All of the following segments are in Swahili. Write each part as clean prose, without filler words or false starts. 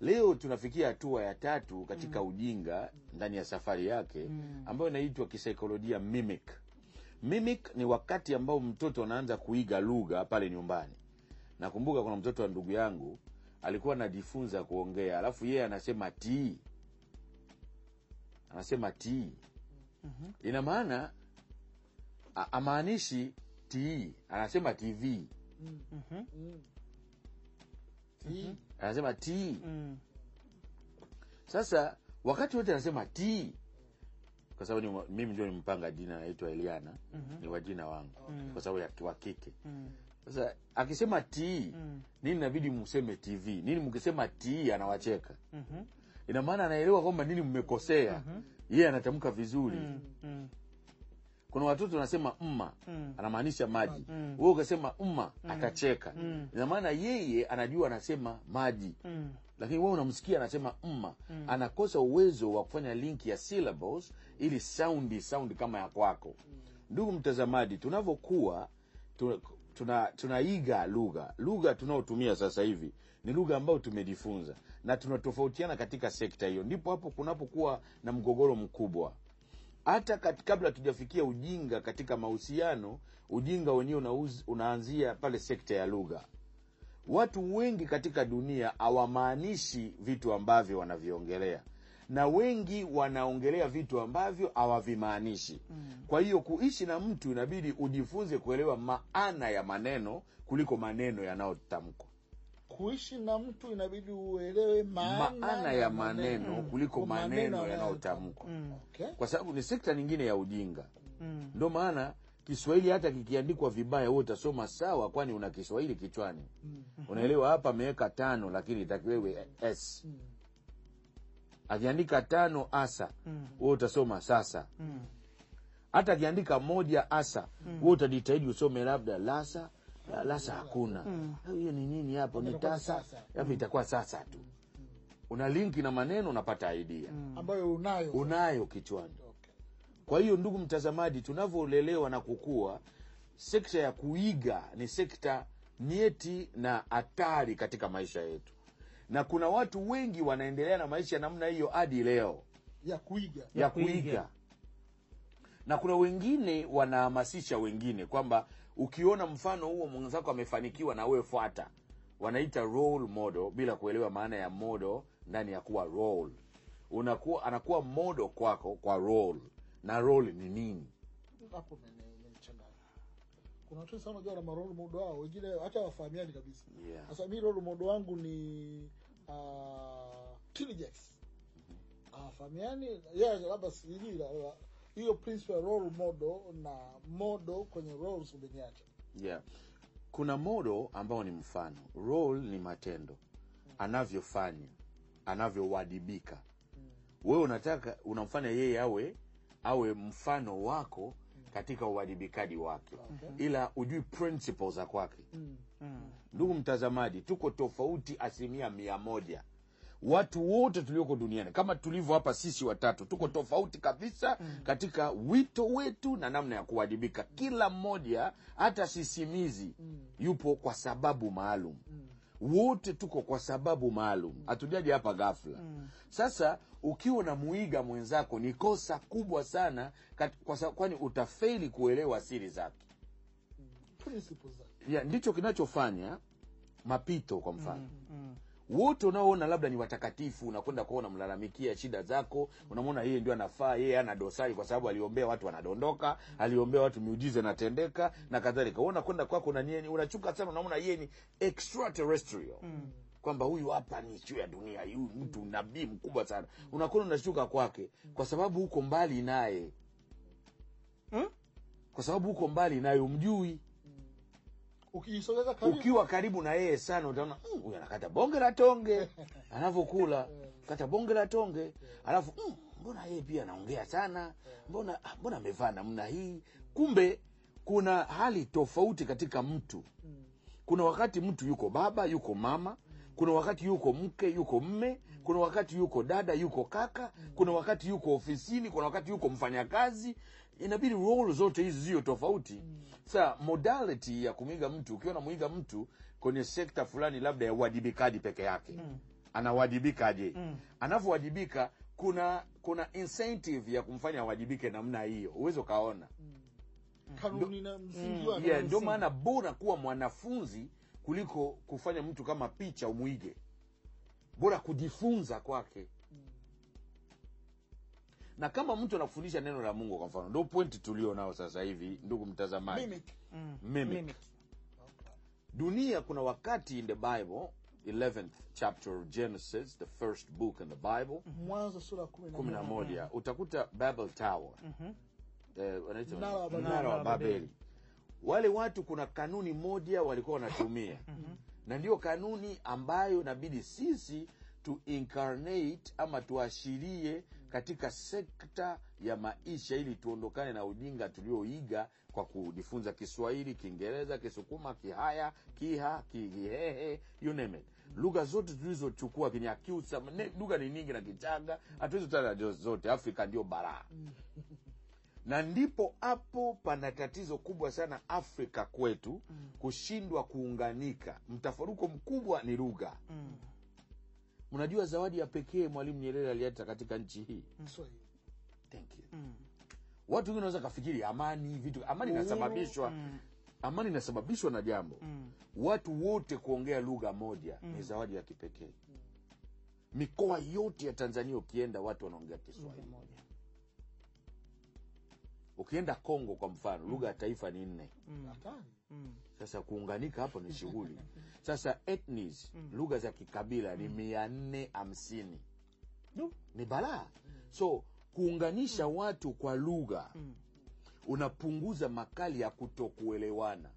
Leo tunafikia hatua ya 3 katika ujinga ndani ya safari yake ambayo inaitwa kisaikolojia mimic. Mimic ni wakati ambao mtoto anaanza kuiga lugha pale nyumbani. Nakumbuka kuna mtoto wa ndugu yangu alikuwa anajifunza kuongea, alafu yeye anasema T. Anasema T. Ina maana amaanishi T, anasema TV. Anasema T. Sasa wakati wote anasema T, kwa sababu mimi ndio nimpanga jina, naitwa Eliana, ni wajina wangu kwa sababu ya wa kike. Sasa akisema T, nini inabidi mseme TV? Nini mkisema T anawacheka? Ina maana anaelewa kwamba nini mmekosea. Yeye anatamka vizuri. Kuna watoto wanasema anamaanisha maji. Wewe ukasema atacheka. Ina maana yeye anajua anasema maji. Lakini wewe unamsikia anasema anakosa uwezo wa kufanya link ya syllables ili sound kama ya kwako. Ndugu mtazamaji, tunavyokuwa tunaiga lugha tunaotumia sasa hivi ni lugha ambayo tumejifunza na tunatofautiana katika sekta hiyo. Ndipo hapo kunapokuwa na mgogoro mkubwa. Hata kabla tujafikia ujinga katika mahusiano, ujinga wenyewe unaanzia pale sekta ya lugha. Watu wengi katika dunia hawamaanishi vitu ambavyo wanaviongelea, na wengi wanaongelea vitu ambavyo hawavimaanishi. Kwa hiyo kuishi na mtu inabidi ujifunze kuelewa maana ya maneno kuliko maneno yanayotamkwa. Kuishi na mtu inabidi uelewe maana ya maneno kuliko maneno yanayotamkwa. Okay. Kwa sababu ni sekta nyingine ya ujinga. Ndio maana Kiswahili hata kikiandikwa vibaya wewe utasoma sawa, kwani una Kiswahili kichwani. Unaelewa hapa ameweka 5 lakini itakiwewe S. Akiandika 5 asa, wewe utasoma sasa. Hata akiandika 1 asa, wewe utajitahidi usome labda lasa. Lasa hakuna. Hiyo ni nini hapo? Ni tasa. Hapo itakuwa sasa tu. Una linki na maneno, unapata idea ambayo unayo kichwani. Kwa hiyo ndugu mtazamaji, tunavyolelewa na kukua, sekta ya kuiga ni sekta nyeti na hatari katika maisha yetu. Na kuna watu wengi wanaendelea na maisha namna hiyo hadi leo ya kuiga. Na kuna wengine wanahamasisha wengine kwamba ukiona mfano huo mwenzako amefanikiwa na wewe fuata. Wanaita role model bila kuelewa maana ya model ndani ya kuwa role. Anakuwa model kwako kwa role. Na role ni nini? Hapo nimechanganya. Kuna watu sana wanajua na role model wao, wengine hata wafahamiani kabisa. Sasa mimi role model wangu ni Tilijex. Fahamiani, labda sijui hiyo principal role model na model kwenye roles umeniacha. Kuna model ambao ni mfano. Role ni matendo. Anavyofanya, anavyowajibika. Wewe unamfanya yeye awe mfano wako katika uwajibikaji wake. Ila ujui principles za kwake. Ndugu mtazamaji, tuko tofauti 100%. Watu wote tulioko duniani kama tulivyo hapa sisi watatu tuko tofauti kabisa katika wito wetu na namna ya kuwajibika. Kila mmoja, hata sisimizi, yupo kwa sababu maalum. Wote tuko kwa sababu maalum. Hatujaje hapa ghafla. Sasa ukiwa na muiga mwenzako ni kosa kubwa sana kwani utafeli kuelewa siri zake. Ndicho kinachofanya mapito kwa mfano. Wote unaoona labda ni watakatifu, unakwenda kuona mlalamikia shida zako, unamwona yeye ndio anafaa, yeye hana dosari kwa sababu aliombea watu wanadondoka, aliombea watu miujiza inatendeka na kadhalika. Unakwenda kwako na nini, unachuka sana, unaona yeye ni extraterrestrial. Kwamba huyu hapa ni juu ya dunia, huyu mtu nabii mkubwa sana. Unakwenda unashuka kwake kwa sababu uko mbali naye. Kwa sababu uko mbali naye umjui. Ukisogeza karibu, ukiwa karibu na yeye sana utaona huyu anakata bonge la tonge anavyokula, kata bonge la tonge. Alafu mbona yeye pia anaongea sana, mbona amevaa namna hii. Kumbe kuna hali tofauti katika mtu. Kuna wakati mtu yuko baba, yuko mama, kuna wakati yuko mke, yuko mme, kuna wakati yuko dada, yuko kaka, kuna wakati yuko ofisini, kuna wakati yuko mfanyakazi. Inabidi role zote hizi zio tofauti. Sasa modality ya kumiga mtu, ukiona muiga mtu kwenye sekta fulani labda ya uwajibikaji peke yake. Anawajibikaje? Anavyowajibika kuna incentive ya kumfanya awajibike namna hiyo. Uwezo kaona. Kanuni na msingi wake. Yeah, ndio maana bora kuwa mwanafunzi kuliko kufanya mtu kama picha umuige. Bora kujifunza kwake. Na kama mtu anakufundisha neno la Mungu kwa mfano, ndio point tulio nao sasa hivi ndugu mtazamaji. Mimic. Dunia kuna wakati in the Bible, 11th chapter of Genesis, the first book in the Bible, Mwanzo sura 11, utakuta Babel Tower. Wanaita Mnara wa Babeli. Wale watu kuna kanuni moja walikuwa wanatumia. Na ndio kanuni ambayo inabidi sisi to incarnate ama tuashirie katika sekta ya maisha ili tuondokane na ujinga tulioiga kwa kujifunza Kiswahili, Kiingereza, Kisukuma, Kihaya, Kiha, Kihehe, you name it. Lugha zote tulizochukua Kinyakyusa, lugha ni nyingi na Kichaga, hatuwezi kutaja zote. Afrika ndio bara. Na ndipo hapo pana tatizo kubwa sana Afrika kwetu, kushindwa kuunganika. Mtafaruko mkubwa ni lugha. Mnajua zawadi ya pekee Mwalimu Nyerere alileta katika nchi hii? Thank you. Watu wengine wanaweza kufikiri amani inasababishwa amani inasababishwa na jambo. Watu wote kuongea lugha moja ni zawadi ya kipekee. Mikoa yote ya Tanzania ukienda watu wanaongea Kiswahili moja. Ukienda Kongo kwa mfano, lugha ya taifa ni 4. Sasa kuunganika hapo ni shughuli. Sasa ethnies, lugha za kikabila ni 450. Ni balaa. So kuunganisha watu kwa lugha unapunguza makali ya kutokuelewana.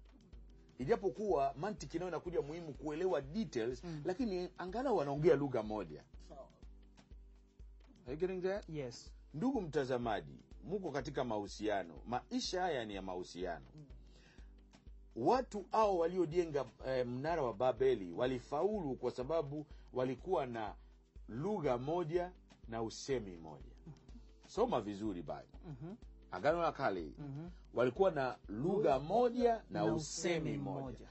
Ijapokuwa mantiki nayo inakuja muhimu kuelewa details, lakini angalau wanaongea lugha moja. Are you getting that? Yes. Ndugu mtazamaji, muko katika mahusiano. Maisha haya ni ya mahusiano. Watu hao waliojenga mnara wa Babeli walifaulu kwa sababu walikuwa na lugha moja na usemi moja. Soma vizuri Bible. Agano la Kale. Walikuwa na lugha moja na usemi moja.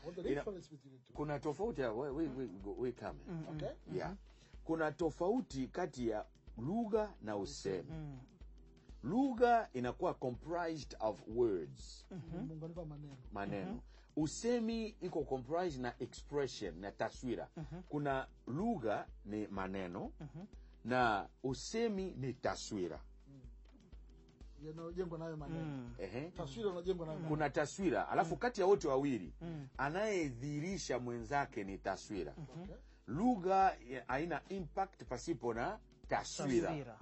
Kuna tofauti ya we come. Okay? Yeah. Kuna tofauti kati ya lugha na usemi. Lugha inakuwa comprised of words. Maneno. Usemi iko comprised na expression, na taswira. Kuna lugha ni maneno na usemi ni taswira. Yanajengwa nayo maneno. Taswira inajengwa nayo maneno. Kuna taswira, alafu kati ya wote wawili anayedhihirisha mwenzake ni taswira. Lugha haina impact pasipo na taswira.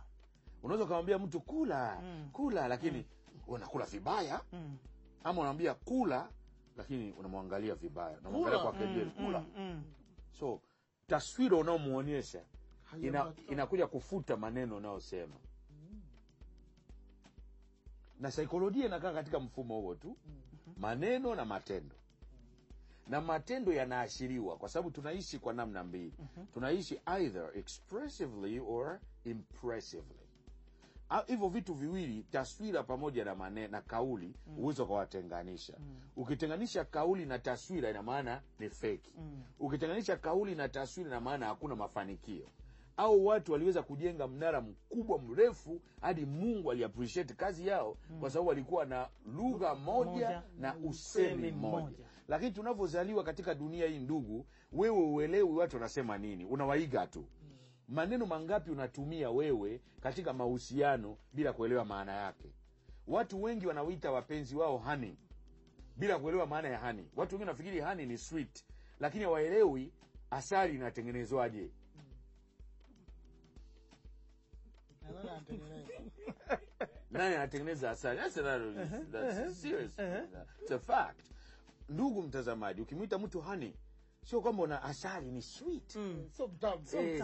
Unaweza kumwambia mtu kula lakini unakula vibaya, ama unamwambia kula lakini unamwangalia vibaya, unamwangalia kwa kejeli kula. So taswira unaomuonyesha inakuja kufuta maneno unayosema. Na saikolojia inakaa katika mfumo huo tu. Maneno na matendo. Na matendo yanaashiriwa kwa sababu tunaishi kwa namna mbili. Tunaishi either expressively or impressively. Hivyo vitu viwili, taswira pamoja na maneno na kauli, uwezo kuwatenganisha. Ukitenganisha kauli na taswira ina maana ni fake. Ukitenganisha kauli na taswira ina maana hakuna mafanikio. Au watu waliweza kujenga mnara mkubwa mrefu hadi Mungu aliappreciate kazi yao kwa sababu walikuwa na lugha moja na usemi moja. Lakini tunavyozaliwa katika dunia hii ndugu, wewe uelewi watu wanasema nini, unawaiga tu. Maneno mangapi unatumia wewe katika mahusiano bila kuelewa maana yake? Watu wengi wanaoita wapenzi wao honey bila kuelewa maana ya honey. Watu wengine wanafikiri honey ni sweet, lakini hawaelewi asali inatengenezwaje. Nani anatengeneza asali? That's serious. It's a fact. Ndugu mtazamaji, ukimwita mtu honey, sio kwamba una asali ni sweet.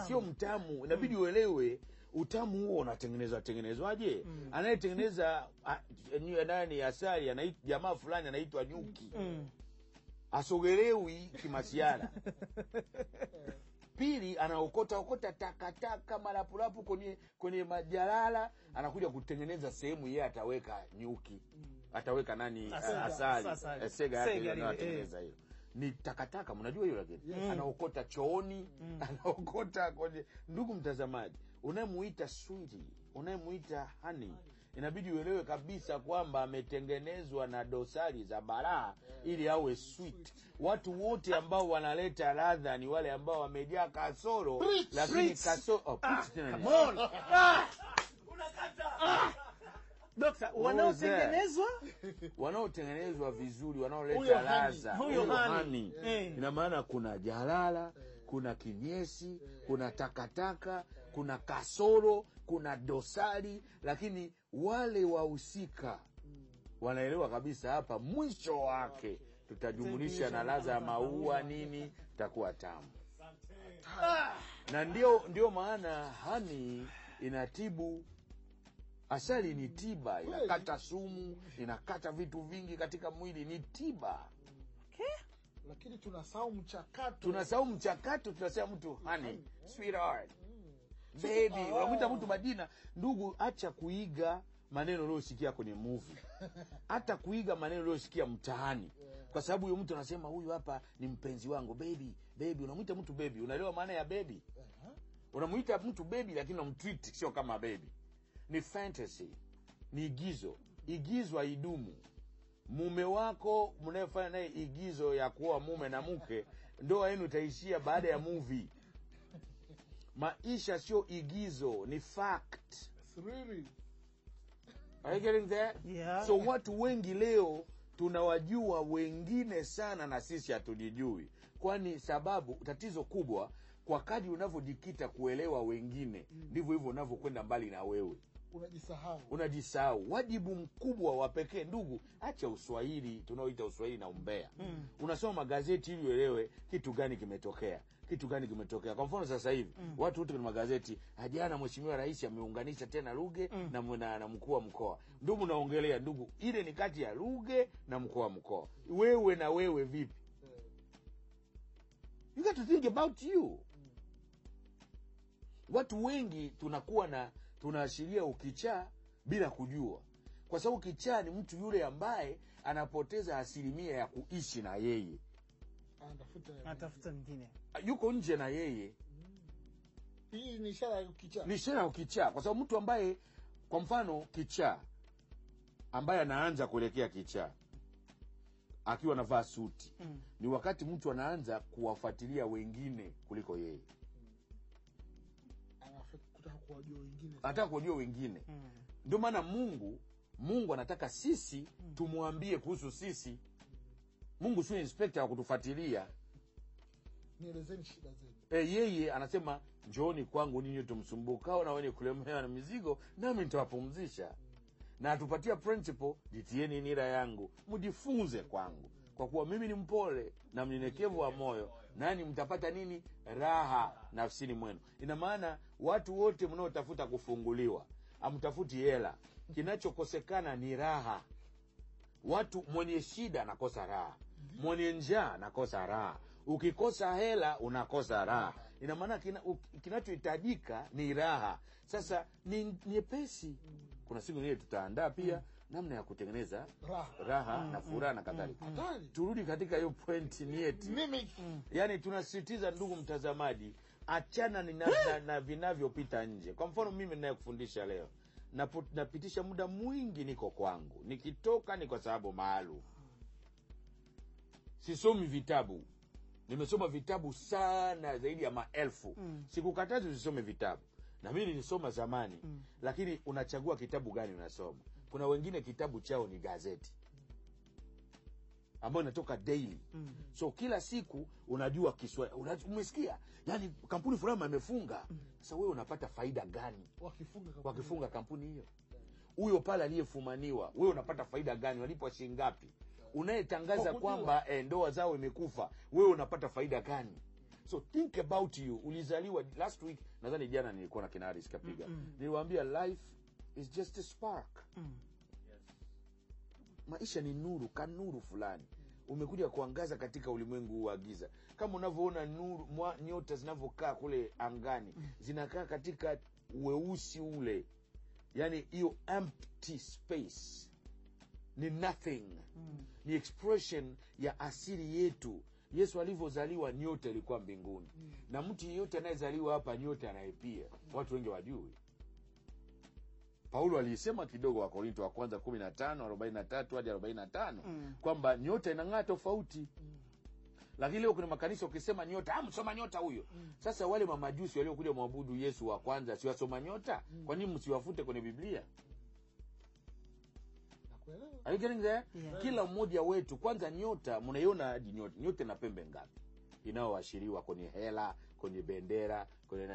Sio mtamu. Inabidi uelewe utamu huo unatengenezwaje. Anayetengeneza nani asali anaitwa jamaa fulani anaitwa nyuki. Asogelewi kimasiara. Pili, anaokota takataka marapurapu kwenye majalala, anakuja kutengeneza sehemu yeye ataweka nyuki. Ataweka nani asali. Sega yake anatengeneza hiyo. ni takataka, mnajua hiyo lakini anaokota chooni, anaokota kwenye. Ndugu mtazamaji, unayemuita sweetie, unayemuita honey, inabidi uelewe kabisa kwamba ametengenezwa na dosari za balaa ili awe sweet. Watu wote ambao wanaleta ladha ni wale ambao wamejaa kasoro, lakini kasoro Dokta, wanaotengenezwa vizuri, wanaoleta ladha, huyo hani. Ina maana kuna jalala, kuna kinyesi, kuna takataka, kuna kasoro, kuna dosari, lakini wale wahusika wanaelewa kabisa hapa mwisho wake tutajumulisha na ladha ya maua nini, itakuwa tamu. Na ndio maana hani inatibu. Asali ni tiba, inakata sumu, inakata vitu vingi katika mwili, ni tiba. Lakini tunasahau mchakato. Tunasema mtu honey, sweetheart, baby, unamwita mtu majina. Ndugu, acha kuiga maneno unayosikia kwenye movie. Hata kuiga maneno unayosikia mtaani. Kwa sababu huyo mtu anasema huyu hapa ni mpenzi wangu, baby, baby, unamwita mtu baby. Unaelewa maana ya baby? Unamuita mtu baby lakini unamtreat sio kama baby. Ni fantasy, ni igizo. Igizo haidumu. Mume wako mnayefanya naye igizo ya kuoa mume na mke, ndoa yenu itaishia baada ya movie. Maisha sio igizo, ni fact. Really? Are you getting that? Yeah. So watu wengi leo tunawajua wengine sana na sisi hatujijui. Kwani sababu tatizo kubwa, kwa kadri unavyojikita kuelewa wengine, ndivyo hivyo unavyokwenda mbali na wewe. Unajisahau. Wajibu mkubwa wa pekee, ndugu, acha uswahili tunaoita uswahili na umbea. Unasoma magazeti ili uelewe kitu gani kimetokea. Kwa mfano sasa hivi watu wote kwenye magazeti, jana mheshimiwa rais ameunganisha tena Ruge na mkuu wa mkoa. Ndugu, naongelea ndugu, ile ni kati ya Ruge na mkuu wa mkoa. Wewe na wewe vipi? You got to think about you. Watu wengi tunaashiria ukichaa bila kujua. Kwa sababu kichaa ni mtu yule ambaye anapoteza asilimia ya kuishi na yeye. Anatafuta mwingine. Yuko nje na yeye. Hii ni ishara ya ukichaa. Ni ishara ya ukichaa. Kwa sababu mtu ambaye, kwa mfano kichaa, ambaye anaanza kuelekea kichaa akiwa anavaa suti, ni wakati mtu anaanza kuwafuatilia wengine kuliko yeye. Anataka kujua wengine. Ndio maana Mungu anataka sisi tumwambie kuhusu sisi. Mungu sio inspector wa kutufuatilia. Nielezeni shida zenu. Yeye anasema njooni kwangu ninyi tumsumbukao na wenye kulemewa na mizigo, nami nitawapumzisha. Na atupatia principle, jitieni nira yangu, mjifunze kwangu, kwa kuwa mimi ni mpole na mnyenyekevu wa moyo, nani mtapata nini? Raha nafsini mwenu. Ina maana watu wote mnaotafuta kufunguliwa, hamtafuti hela. Kinachokosekana ni raha. Watu mwenye shida anakosa raha, mwenye njaa anakosa raha. Ukikosa hela unakosa raha. Ina maana kinachohitajika ni raha. Sasa ni nyepesi. Kuna siku nyingine tutaandaa pia namna ya kutengeneza raha na furaha na kadhalika. Turudi katika hiyo point yetu. Yaani tunasisitiza, ndugu mtazamaji, achana na vinavyopita nje. Kwa mfano mimi ninayekufundisha leo, napitisha muda mwingi niko kwangu. Nikitoka ni kwa sababu maalum. Sisomi vitabu. Nimesoma vitabu sana zaidi ya maelfu. Sikukatazi usisome vitabu. Na mimi nilisoma zamani. Lakini unachagua kitabu gani unasoma. Kuna wengine kitabu chao ni gazeti, ambayo inatoka daily. So kila siku unajua Kiswahili. Umesikia? Yaani kampuni fulani imefunga. Sasa wewe unapata faida gani wakifunga kampuni hiyo? Huyo pale aliyefumaniwa, wewe unapata faida gani? Walipwa shilingi ngapi? Unayetangaza kwamba ndoa zao imekufa, wewe unapata faida gani? So think about you. Ulizaliwa last week, nadhani jana nilikuwa na Kinari sikapiga. Niliwaambia life is just a spark. Maisha ni nuru, kanuru fulani. Umekuja kuangaza katika ulimwengu wa giza. Kama unavyoona nuru, nyota zinavyokaa kule angani, zinakaa katika weusi ule. Yaani hiyo empty space ni nothing. Ni expression ya asili yetu. Yesu alivyozaliwa nyota ilikuwa mbinguni. Na mtu yeyote anayezaliwa hapa nyota anaipia. Watu wengi wajui. Paulo alisema kidogo wa Korinto wa kwanza 15:43 hadi 45 kwamba nyota inang'aa tofauti. Lakini leo kuna makanisa ukisema nyota, msoma nyota huyo. Sasa wale mamajusi waliokuja muabudu Yesu wa kwanza si wasoma nyota? Kwa nini msiwafute kwenye Biblia? Are you getting there? Yeah. Kila mmoja wetu kwanza nyota, mnaiona nyota na pembe ngapi? Inaoashiriwa kwenye hela, kwenye bendera, kwenye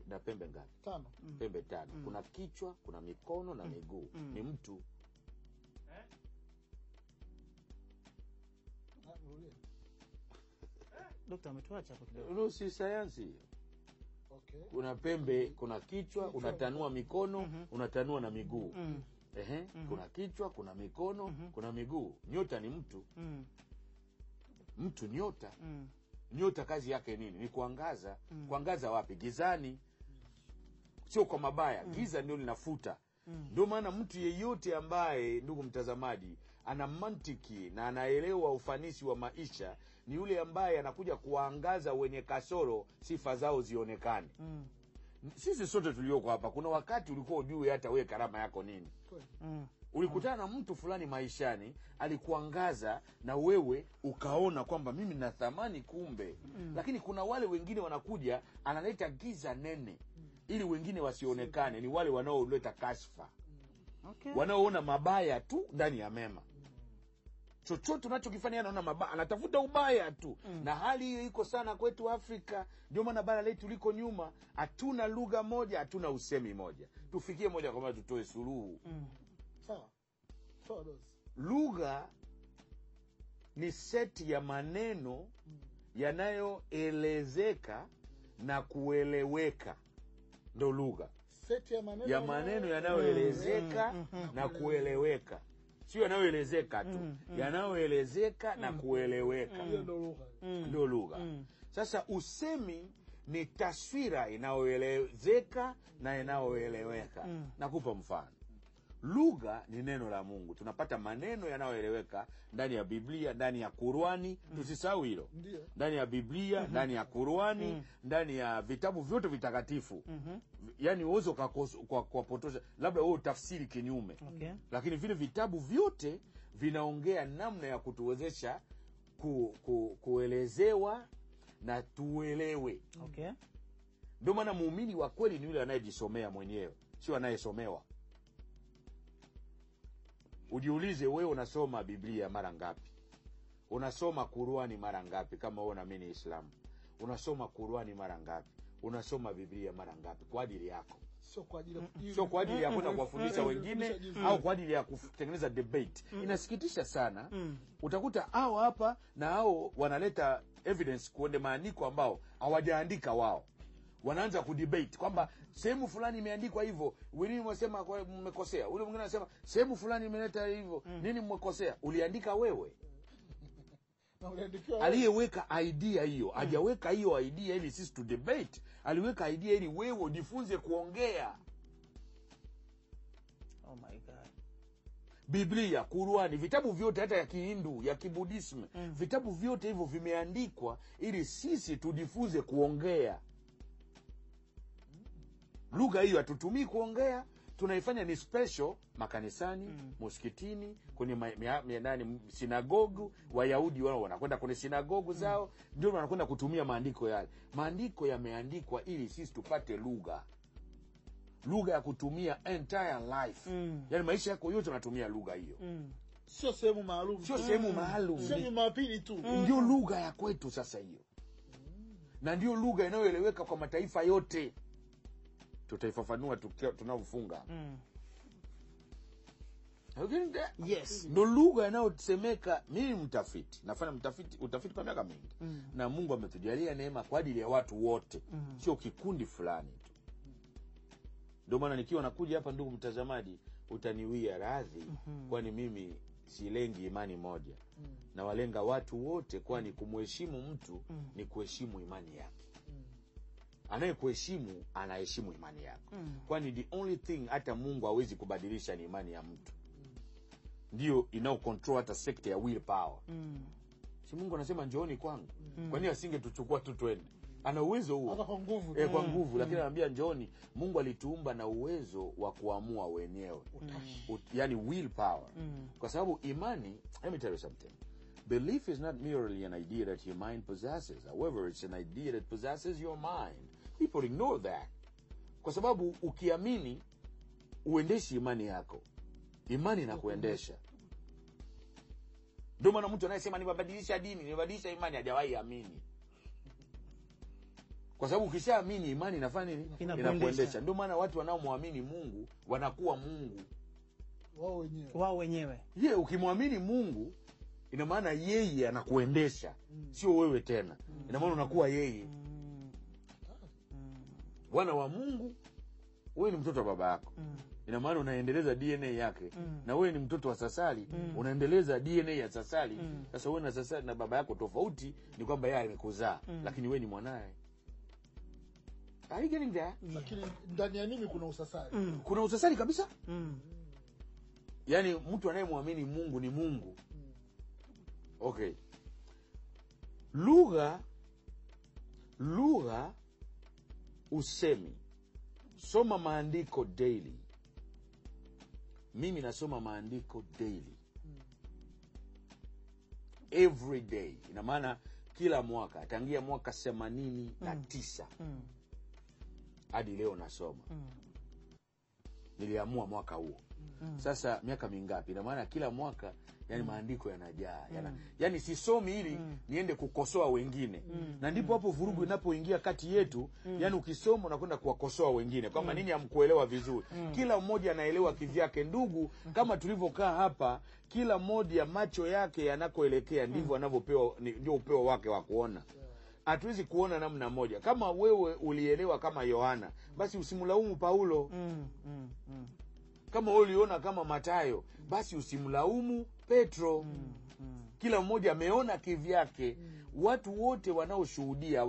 na pembe ngapi? 5. Pembe 5. Kuna kichwa, kuna mikono na miguu. Ni mtu. Dokta ametuacha hapo kidogo. Si sayansi. Okay. Kuna pembe, kuna kichwa, unatanua mikono, unatanua na miguu. Kuna kichwa, kuna mikono, kuna miguu. Nyota ni mtu. Mtu nyota. Nyota kazi yake nini? Ni kuangaza. Kuangaza wapi? Gizani. Sio kwa mabaya. Giza ndio linafuta. Ndio maana mtu yeyote ambaye, ndugu mtazamaji, ana mantiki na anaelewa ufanisi wa maisha ni yule ambaye anakuja kuangaza wenye kasoro, sifa zao zionekane. Sisi sote tulioko hapa kuna wakati ulikuwa ujue hata wewe karama yako nini. Ulikutana na mtu fulani maishani alikuangaza na wewe ukaona kwamba mimi nina thamani kumbe. Lakini kuna wale wengine wanakuja analeta giza nene ili wengine wasionekane, ni wale wanaoleta kashfa. Okay. Wanaoona mabaya tu ndani ya mema. Chochote unachokifanya anaona mabaya, anatafuta ubaya tu. Na hali hiyo iko sana kwetu Afrika. Ndio maana bara letu liko nyuma. Hatuna lugha moja, hatuna usemi moja. Tufikie moja kwa moja tutoe suluhu. Sawa. Lugha ni seti ya maneno yanayoelezeka na kueleweka. Ndio lugha. Seti ya maneno yanayoelezeka na kueleweka. Sio yanayoelezeka tu. Yanayoelezeka na kueleweka. Ndio lugha. Sasa usemi ni taswira inayoelezeka na inayoeleweka. Nakupa mfano. Lugha ni neno la Mungu. Tunapata maneno yanayoeleweka ndani ya Biblia, ndani ya Qur'ani. Tusisahau hilo. Ndani ya Biblia, ndani ya Qur'ani, ndani ya vitabu vyote vitakatifu. Yaani uwezo kwa potosha, labda wewe tafsiri kinyume. Okay. Lakini vile vitabu vyote vinaongea namna ya kutuwezesha kuelezewa na tuelewe. Okay. Ndio maana muumini wa kweli ni yule anayejisomea mwenyewe, sio anayesomewa. Ujiulize wewe unasoma Biblia mara ngapi? Unasoma Qur'ani mara ngapi kama wewe unaamini Islam? Unasoma Qur'ani mara ngapi? Unasoma Biblia mara ngapi kwa ajili yako? Sio kwa ajili ya kwenda kuwafundisha wengine au kwa ajili ya kutengeneza debate. Inasikitisha sana. Utakuta hao hapa na hao wanaleta evidence kuende maandiko ambao hawajaandika wao. Wanaanza kudebate kwamba sehemu fulani imeandikwa hivyo, wewe unasema kwa mmekosea. Ule mwingine anasema sehemu fulani imeleta hivyo, nini mmekosea? Uliandika wewe. Aliyeweka idea hiyo, hajaweka hiyo idea ili sisi tu debate. Aliweka idea ili wewe ujifunze kuongea. Oh my God. Biblia, Qur'ani, vitabu vyote hata ya Kihindu, ya Kibudism, vitabu vyote hivyo vimeandikwa ili sisi tujifunze kuongea. Lugha hiyo hatutumii kuongea, tunaifanya ni special makanisani, msikitini, kwenye sinagogu. Wayahudi wao wanakwenda kwenye sinagogu zao, ndio wanakwenda kutumia maandiko yale. Maandiko yameandikwa ili sisi tupate lugha. Lugha ya kutumia entire life. Yaani maisha yako yote unatumia lugha hiyo. Sio sehemu maalum. Sio sehemu maalum. Sio Jumapili tu. Ndio lugha ya kwetu sasa hiyo. Na ndio lugha inayoeleweka kwa mataifa yote. Tutaifafanua tunaofunga. Yes. Ndio lugha inayosemeka. Mimi mtafiti, nafanya utafiti kwa miaka mingi. Na Mungu ametujalia neema kwa ajili ya watu wote. Sio kikundi fulani tu. Ndio maana nikiwa nakuja hapa, ndugu mtazamaji, utaniwia radhi, kwani mimi silengi imani moja. Na walenga watu wote, kwani kumheshimu mtu ni kuheshimu imani yake. Anayekuheshimu anaheshimu imani yako. Kwani the only thing hata Mungu hawezi kubadilisha ni imani ya mtu. Ndio inao control hata sekta ya willpower. Si Mungu anasema njooni kwangu. Kwa nini asingetuchukua tu twende? Ana uwezo huo. Hata kwa nguvu. Kwa nguvu, lakini anambia njooni. Mungu alituumba na uwezo wa kuamua wenyewe. Yani willpower. Kwa sababu imani, let me tell you something. Belief is not merely an idea that your mind possesses. However, it's an idea that possesses your mind. People ignore that. Kwa sababu ukiamini, uendeshi imani yako. Imani inakuendesha. Ndio maana mtu anayesema nibadilisha dini, nibadilisha imani, hajawahi amini. Kwa sababu ukishaamini, imani inafanya nini? Inakuendesha. Ndio maana watu wanaomwamini Mungu wanakuwa Mungu wao wenyewe. Ukimwamini Mungu, ina maana yeye anakuendesha, sio wewe tena. Ina maana unakuwa yeye. Wana wa Mungu, wewe ni mtoto wa baba yako. Ina maana unaendeleza DNA yake. Na wewe ni mtoto wa Sasali, unaendeleza DNA ya Sasali. Sasa wewe na Sasali na baba yako tofauti ni kwamba yeye amekuzaa, lakini wewe ni mwanae. Are you getting there? Lakini ndani ya mimi kuna usasali. Kuna usasali kabisa. Yaani mtu anayemwamini Mungu ni Mungu. Okay. Lugha usemi. Soma maandiko daily. Mimi nasoma maandiko daily. Every day. Ina maana kila mwaka, tangia mwaka 89 hadi leo nasoma. Niliamua mwaka huo. Sasa miaka mingapi? Ina maana kila mwaka, yani maandiko yanajaa. Yani sisomi ili niende kukosoa wengine. Na ndipo hapo vurugu inapoingia kati yetu. Yani ukisoma unakwenda kuwakosoa wengine kwamba nini hamkuelewa vizuri. Kila mmoja anaelewa kivyake. Ndugu, kama tulivyokaa hapa, kila mmoja macho yake yanakoelekea ndivyo anavyopewa, ndio upeo wake wa kuona. Hatuwezi kuona namna moja. Kama wewe ulielewa kama Yohana, basi usimlaumu Paulo. Kama wewe uliona kama Mathayo, basi usimlaumu Petro. Kila mmoja ameona kivyake. Watu wote wanaoshuhudia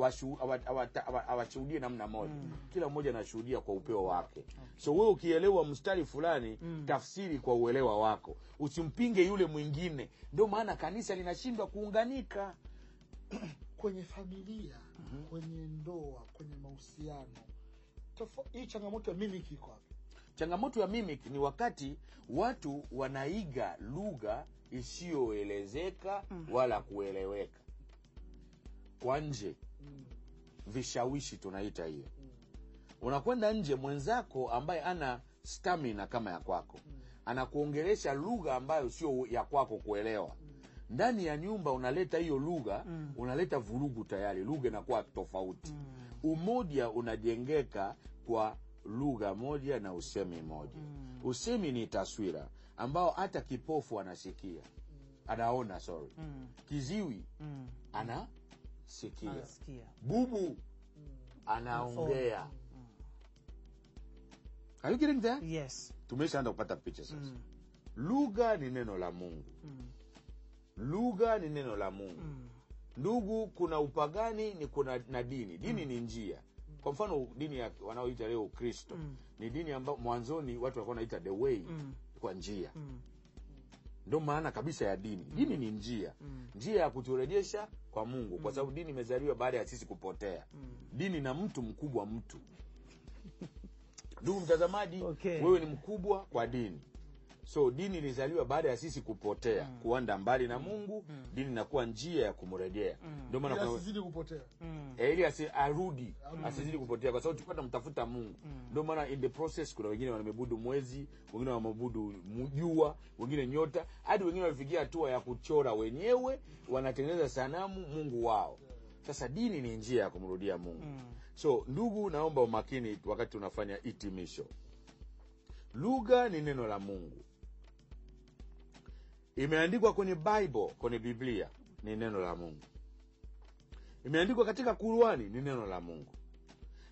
hawashuhudie namna moja. Kila mmoja anashuhudia kwa upeo wake. So wewe ukielewa mstari fulani, tafsiri kwa uelewa wako. Usimpinge yule mwingine. Ndio maana kanisa linashindwa kuunganika. Kwenye familia, kwenye ndoa, kwenye mahusiano. Hii changamoto ya mimiki iko wapi? Changamoto ya mimiki ni wakati watu wanaiga lugha isiyoelezeka wala kueleweka. Kwa nje, vishawishi tunaita hiyo. Unakwenda nje, mwenzako ambaye ana stamina kama ya kwako, anakuongelesha lugha ambayo sio ya kwako kuelewa. Ndani ya nyumba unaleta hiyo lugha, unaleta vurugu tayari, lugha inakuwa tofauti. Umoja unajengeka kwa lugha moja na usemi moja. Usemi ni taswira ambao hata kipofu anasikia. Anaona, Kiziwi anasikia. Bubu anaongea. Are you getting there? Yes. Tumeshaanza kupata picha sasa. Lugha ni neno la Mungu. Lugha ni neno la Mungu. Ndugu, kuna upagani na dini. Dini ni njia. Kwa mfano dini ya wanaoita leo Kristo ni dini ambayo mwanzoni watu walikuwa wanaita the way, kwa njia. Ndio maana kabisa ya dini. Dini ni njia. Njia ya kuturejesha kwa Mungu, kwa sababu dini imezaliwa baada ya sisi kupotea. Dini na mtu mkubwa mtu. Ndugu mtazamaji, wewe ni mkubwa kwa dini. So dini ilizaliwa baada ya sisi kupotea, kuanda mbali na Mungu. Dini inakuwa njia ya kumrejea. Ndio maana asizidi kupotea. Ili arudi, asizidi kupotea, kwa sababu tupata mtafuta Mungu. Ndio maana in the process kuna wengine wameabudu mwezi, wengine wameabudu jua, wengine nyota, hadi wengine walifikia hatua ya kuchora wenyewe, wanatengeneza sanamu Mungu wao. Sasa dini ni njia ya kumrudia Mungu. So ndugu, naomba umakini wakati tunafanya hitimisho. Lugha ni neno la Mungu. Imeandikwa kwenye Bible, kwenye Biblia, ni neno la Mungu. Imeandikwa katika Qur'ani, ni neno la Mungu.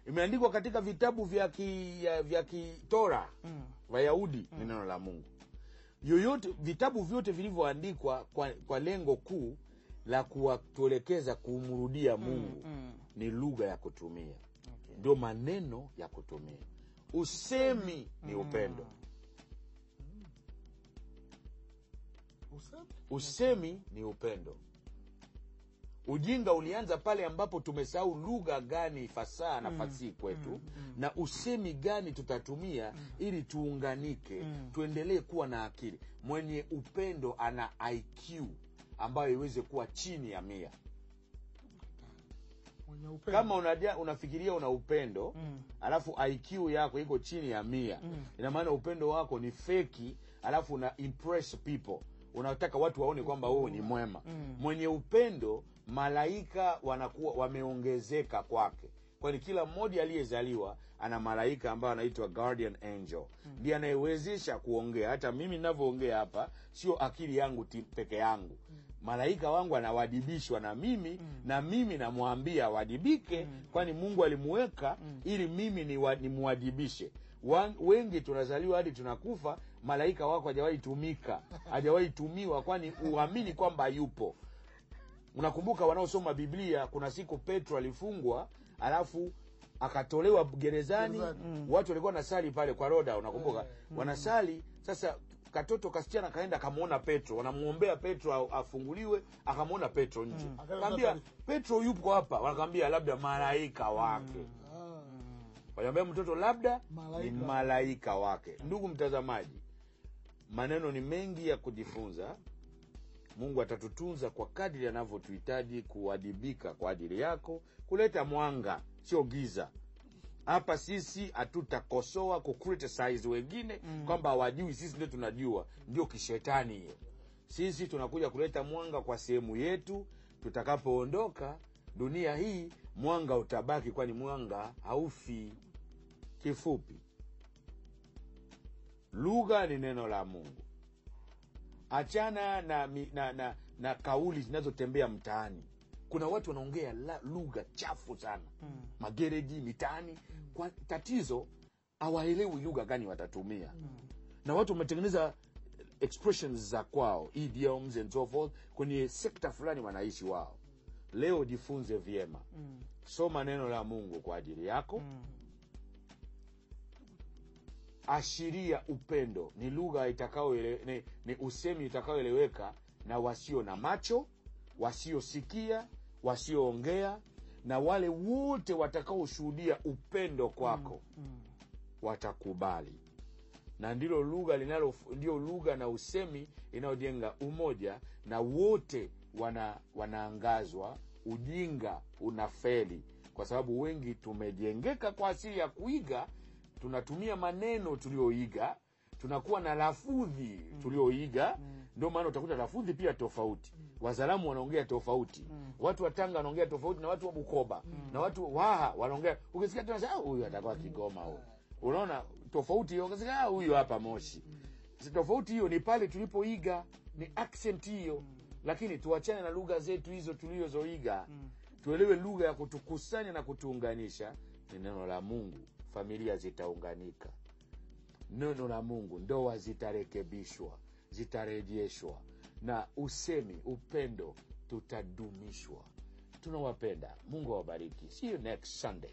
Imeandikwa katika vitabu vya Kitora, Wayahudi, ni neno la Mungu. Vitabu vyote vilivyoandikwa kwa lengo kuu la kuwatuelekeza kumrudia Mungu, ni lugha ya kutumia. Ndio maneno ya kutumia. Usemi ni upendo. Usemi ni upendo. Ujinga ulianza pale ambapo tumesahau lugha gani fasaha na fasihi kwetu, na usemi gani tutatumia ili tuunganike, tuendelee kuwa na akili. Mwenye upendo ana IQ ambayo iweze kuwa chini ya 100. Kama unafikiria una upendo, alafu IQ yako iko chini ya 100, ina maana upendo wako ni feki, alafu una impress people. Unataka watu waone kwamba wewe ni mwema. Mwenye upendo, malaika wanakuwa wameongezeka kwake. Kwani kila mmoja aliyezaliwa ana malaika ambaye anaitwa guardian angel. Ndiye anayewezesha kuongea. Hata mimi ninavyoongea hapa sio akili yangu peke yangu. Malaika wangu anawadibishwa na mimi, na mimi namwambia wadibike, kwani Mungu alimuweka ili mimi nimuadibishe. Wengi tunazaliwa hadi tunakufa, malaika wako hajawahi tumika, hajawahi tumiwa, kwani uamini kwamba yupo. Unakumbuka wanaosoma Biblia, kuna siku Petro alifungwa, alafu akatolewa gerezani. Watu walikuwa nasali pale kwa Roda, unakumbuka? Wanasali, sasa katoto kasichana kaenda kamuona Petro, wanamuombea Petro afunguliwe, akamuona Petro nje. Akamwambia, Petro yupo hapa. Wanakamwambia labda malaika wake. Wanaambia mtoto labda ni malaika wake. Ndugu mtazamaji, maneno ni mengi ya kujifunza. Mungu atatutunza kwa kadri anavyotuhitaji kuadibika kwa ajili yako, kuleta mwanga, sio giza. Hapa sisi hatutakosoa criticize wengine kwamba hawajui, sisi ndio tunajua. Ndio kishetani hiyo. Sisi tunakuja kuleta mwanga kwa sehemu yetu. Tutakapoondoka dunia hii, mwanga utabaki, kwani mwanga haufi. Kifupi, lugha ni neno la Mungu. Achana na kauli zinazotembea mtaani. Kuna watu wanaongea lugha chafu sana. Magereji mitaani, kwa tatizo hawaelewi lugha gani watatumia. Na watu wametengeneza expressions za kwao, idioms and so forth, kwenye sekta fulani wanaishi wao. Leo jifunze vyema. Soma neno la Mungu kwa ajili yako. Ashiria upendo. Ni lugha ni usemi utakaoeleweka na wasio na macho, wasiosikia, wasioongea, na wale wote watakaoshuhudia upendo kwako watakubali. Na ndio lugha na usemi inayojenga umoja, na wote wanaangazwa. Ujinga unafeli kwa sababu wengi tumejengeka kwa asili ya kuiga. Tunatumia maneno tulioiga, tunakuwa na lafudhi tulioiga. Ndio maana utakuta lafudhi pia tofauti. Wazalamu wanaongea tofauti. Watu wa Tanga wanaongea tofauti na watu wa Bukoba. Na watu Waha wanaongea. Ukisikia tena sasa huyu atakuwa Kigoma huyo. Unaona tofauti hiyo, ukisikia huyu hapa Moshi. Tofauti hiyo ni pale tulipoiga, ni accent hiyo. Lakini tuachane na lugha zetu hizo tulizoiga. Tuelewe lugha ya kutukusanya na kutuunganisha ni neno la Mungu. Familia zitaunganika. Neno la Mungu, ndoa zitarekebishwa, zitarejeshwa, na usemi, upendo tutadumishwa. Tunawapenda. Mungu awabariki. See you next Sunday.